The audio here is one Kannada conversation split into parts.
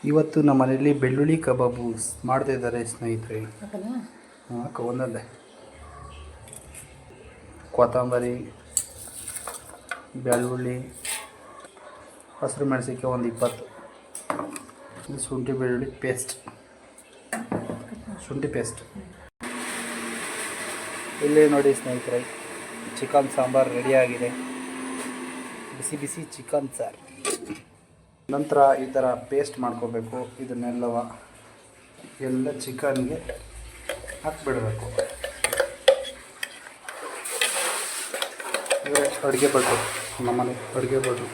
ಇವತ್ತು ನಮ್ಮ ಮನೆಯಲ್ಲಿ ಬೆಳ್ಳುಳ್ಳಿ ಕಬಾಬು ಮಾಡ್ತಾ ಇದ್ದಾರೆ ಸ್ನೇಹಿತರೆ. ಒಂದೊಂದೇ ಕೊತ್ತಂಬರಿ, ಬೆಳ್ಳುಳ್ಳಿ, ಹಸಿರು ಮೆಣಸಿನ್ಕಾಯಿ ಒಂದು 20, ಇದು ಶುಂಠಿ ಬೆಳ್ಳುಳ್ಳಿ ಪೇಸ್ಟ್, ಶುಂಠಿ ಪೇಸ್ಟ್. ಇಲ್ಲೇ ನೋಡಿ ಸ್ನೇಹಿತರೆ, ಚಿಕನ್ ಸಾಂಬಾರು ರೆಡಿಯಾಗಿದೆ. ಬಿಸಿ ಬಿಸಿ ಚಿಕನ್ ಸಾರು. ನಂತರ ಈ ಥರ ಪೇಸ್ಟ್ ಮಾಡ್ಕೋಬೇಕು. ಇದನ್ನೆಲ್ಲವ ಎಲ್ಲ ಚಿಕನ್ಗೆ ಹಾಕಿಬಿಡಬೇಕು. ಅಡುಗೆ ಭಟ್ರು, ನಮ್ಮನೆ ಅಡುಗೆ ಭಟ್ರು,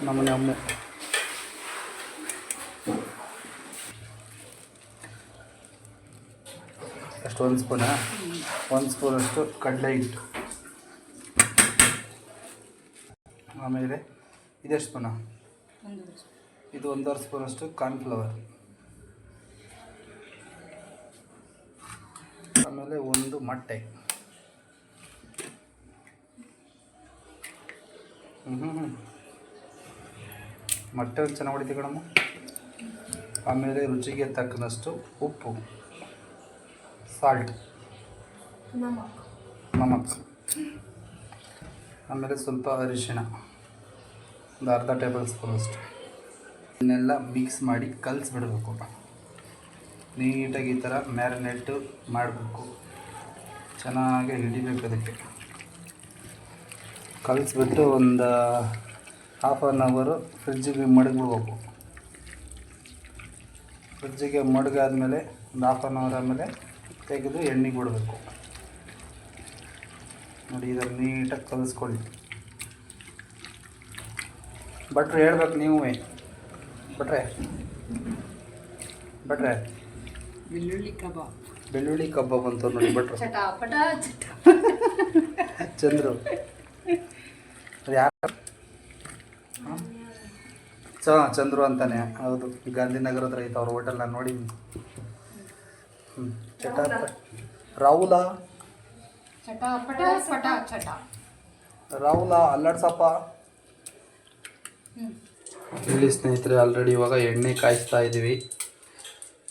ನಮ್ಮನೆ ಅಮ್ಮ. ಅಷ್ಟು ಒಂದು ಸ್ಪೂನಷ್ಟು ಕಡಲೆ ಹಿಟ್ಟು. ಆಮೇಲೆ ಇದೆಷ್ಟು ಸ್ಪೂನ? ಇದು 1.5 ಸ್ಪೂನಷ್ಟು ಕಾರ್ನ್ಫ್ಲವರ್. ಆಮೇಲೆ ಒಂದು ಮೊಟ್ಟೆ. ಮೊಟ್ಟೆ ಒಂದು ಚೆನ್ನಾಗಿ ಹೊಡಿತೀವಿ ಕಣಮ್ಮ. ಆಮೇಲೆ ರುಚಿಗೆ ತಕ್ಕನಷ್ಟು ಉಪ್ಪು, ಸಾಲ್ಟ್, ನಮಕ್. ಆಮೇಲೆ ಸ್ವಲ್ಪ ಅರಿಶಿಣ, ಒಂದು ಅರ್ಧ ಟೇಬಲ್ ಸ್ಪೂನಷ್ಟು. ಇದನ್ನೆಲ್ಲ ಮಿಕ್ಸ್ ಮಾಡಿ ಕಲಿಸ್ಬಿಡಬೇಕು. ನೀಟಾಗಿ ಈ ಥರ ಮ್ಯಾರಿನೇಟು ಮಾಡಬೇಕು. ಚೆನ್ನಾಗಿ ಹಿಡಿಬೇಕು. ಅದಕ್ಕೆ ಕಲಿಸ್ಬಿಟ್ಟು ಒಂದು ½ ಅವರು ಫ್ರಿಜ್ಜಿಗೆ ಮಡಗಿಬಿಡ್ಬೇಕು. ಫ್ರಿಜ್ಜಿಗೆ ಮಡಗಾದ್ಮೇಲೆ ಒಂದು ½ ಅವರ್ ಆದಮೇಲೆ ತೆಗೆದು ಎಣ್ಣೆಗೆ ಬಿಡಬೇಕು. ನೋಡಿ, ಇದನ್ನು ನೀಟಾಗಿ ಕಲಿಸ್ಕೊಳ್ಳಿ. ಭಟ್ರು ಹೇಳ್ಬೇಕು ನೀವೇ. ಭಟ್ರೆ ಬೆಳ್ಳುಳ್ಳಿ ಕಬಾಬ್ ಅಂತ ನೋಡಿ ಭಟ್ರು. ಚಂದ್ರು ಯಾರು? ಚಂದ್ರು ಅಂತಾನೆ. ಹೌದು, ಗಾಂಧಿನಗರ ಹತ್ರ ಐತೆ ಅವ್ರ ಹೋಟೆಲ್. ನಾನು ನೋಡಿ. ರಾಹುಲ ಅಲ್ಲಾಡ್ಸಪ್ಪ. ಇಲ್ಲಿ ಸ್ನೇಹಿತರೆ, ಆಲ್ರೆಡಿ ಇವಾಗ ಎಣ್ಣೆ ಕಾಯಿಸ್ತಾ ಇದ್ದೀವಿ.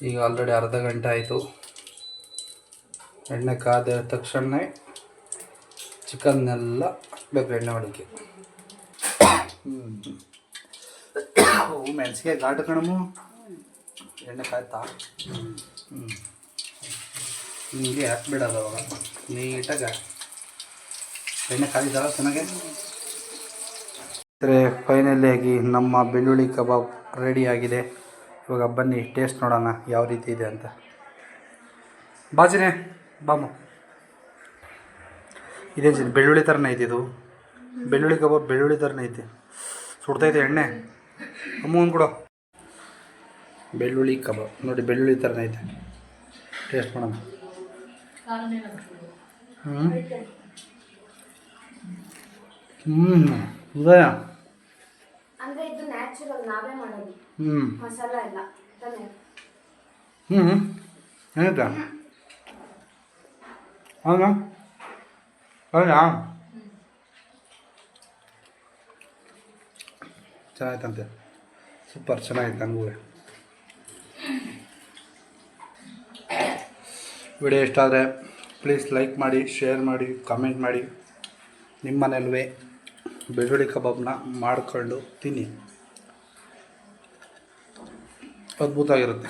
ಈಗ ಆಲ್ರೆಡಿ ಅರ್ಧ ಗಂಟೆ ಆಯಿತು. ಎಣ್ಣೆ ಕಾದ ತಕ್ಷಣ ಚಿಕನ್ನೆಲ್ಲ ಹಾಕ್ಬೇಕು ಎಣ್ಣೆ ಒಳಗೆ. ಮೆಣಸಿಗೆ ಘಾಟು ಕಣಮು. ಎಣ್ಣೆ ಕಾಯ್ತಾ? ಹೀಗೆ ಹಾಕ್ಬಿಡೋದು. ಅವಾಗ ನೀಟಾಗ ಎಣ್ಣೆ ಕಾಯ್ದಾರ ಚೆನ್ನಾಗೆ. ಫೈನಲಿ ಆಗಿ ನಮ್ಮ ಬೆಳ್ಳುಳ್ಳಿ ಕಬಾಬ್ ರೆಡಿ ಆಗಿದೆ. ಇವಾಗ ಬನ್ನಿ ಟೇಸ್ಟ್ ನೋಡೋಣ ಯಾವ ರೀತಿ ಇದೆ ಅಂತ. ಬಾಜಿನೇ ಬಾಮು. ಇದೇ ಬೆಳ್ಳುಳ್ಳಿ ಥರನೇ ಐತಿ. ಇದು ಬೆಳ್ಳುಳ್ಳಿ ಕಬಾಬ್ ಬೆಳ್ಳುಳ್ಳಿ ಥರನೇ ಐತಿ. ಸುಡ್ತೈತೆ ಎಣ್ಣೆ. ಅಮ್ಮ ಕೂಡ ಬೆಳ್ಳುಳ್ಳಿ ಕಬಾಬ್ ನೋಡಿ, ಬೆಳ್ಳುಳ್ಳಿ ಥರನೇ ಐತೆ. ಟೇಸ್ಟ್ ಮಾಡೋಣ. ಉದಯ ಅಂದ್ರೆ ಇದು ನ್ಯಾಚುರಲ್, ನಾವೇ ಮಾಡೋದು. ಮಸಾಲ ಎಲ್ಲ ತಾನೇ. ಏನಾಯ್ತಾ? ಹೌದಾ? ಹೌದಾ? ಚೆನ್ನಾಯ್ತಂತೆ. ಸೂಪರ್ ಚೆನ್ನಾಗಿತ್ತು. ನನಗೂ ವಿಡಿಯೋ ಇಷ್ಟ ಆದರೆ ಪ್ಲೀಸ್ ಲೈಕ್ ಮಾಡಿ, ಶೇರ್ ಮಾಡಿ, ಕಾಮೆಂಟ್ ಮಾಡಿ. ನಿಮ್ಮ ಮನೆಯಲ್ಲೇ ಬೆಳ್ಳುಳ್ಳಿ ಕಬಾಬ್ನ ಮಾಡಿಕೊಂಡು ತಿನ್ನಿ. ಅದ್ಭುತ ಆಗಿರುತ್ತೆ.